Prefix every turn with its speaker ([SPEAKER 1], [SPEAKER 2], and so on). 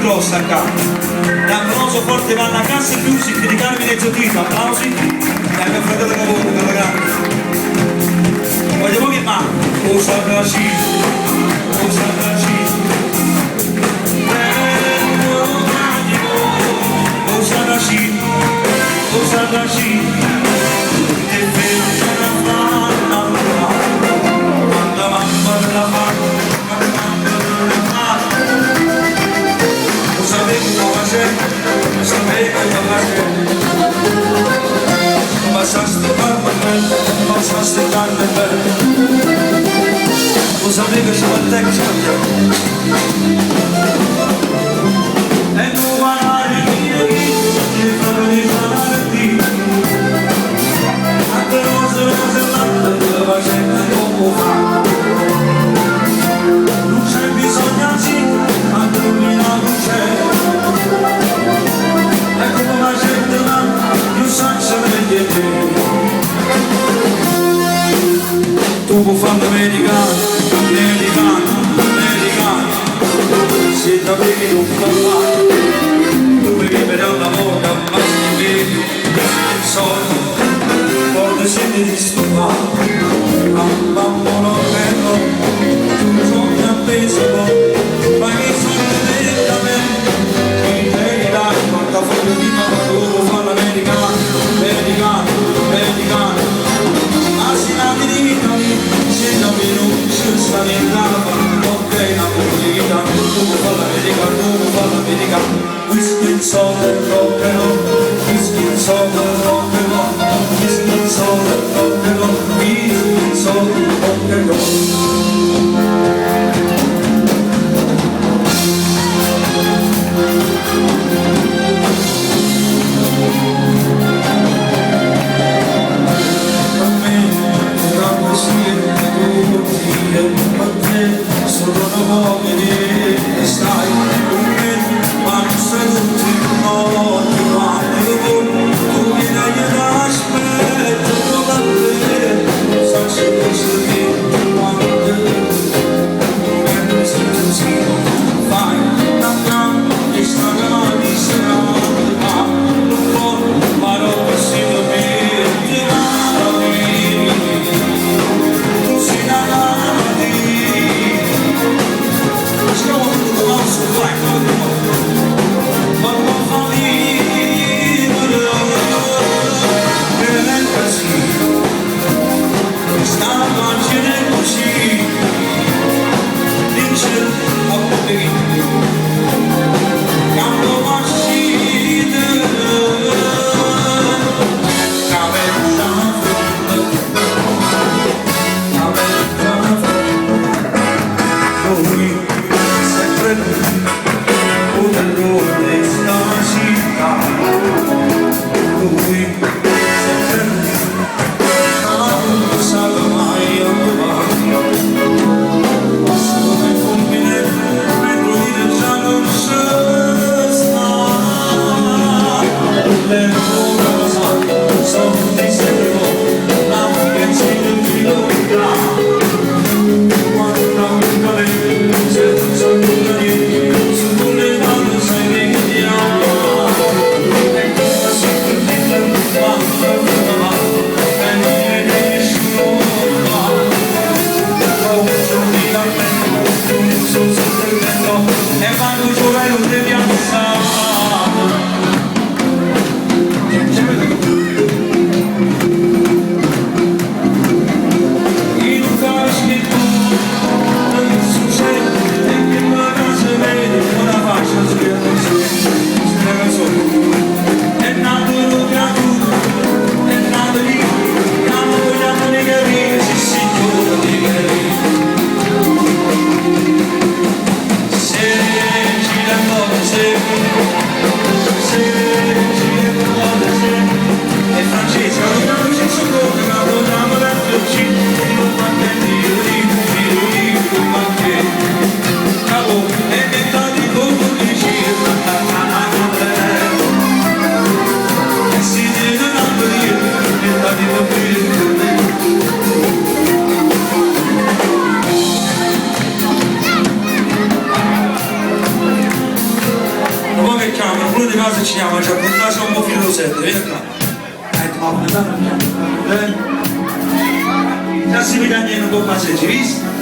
[SPEAKER 1] grossa accanto. L'applauso forte va alla Cassa Music di Carmine Zottino, applausi. E al mio fratello Cavone, per la grande. Vogliamo che ma? Usa la cifra, usa la cifra. Usa la cifra, usa la cifra. E fece la fanna, quando mamma la fanna. Passaste tanto bene, lo sapevi che ci va il tempo e non va a rimanere chi ti fa rimanere di anche rose l'altre la facenda come fa non c'è bisogno di anche una luce e come la gente va più sanza vede te. Tu puoi fare l'americano, se da bevi non può fare, tu bevi per la lavoro, ma se bevi, il soldo, porta sempre di stupare, bambolo bello, tu sono appeso, ma che sono direttamente, mi devi dare il portafoglio di mamma, tu puoi fare l'americano, ma si navi di vita, se non mi non si sta in lava, ok, la politica, tu puoi fare l'America, whisky and soda, rock and roll, whisky and soda, rock and roll, whisky and soda, rock and roll, whisky and soda, rock and roll.
[SPEAKER 2] Say
[SPEAKER 1] qualcuno di casa ci chiama, ci ha portato un po' filo sette, vieni qua. Già si vede anche un po' ma se ci visto?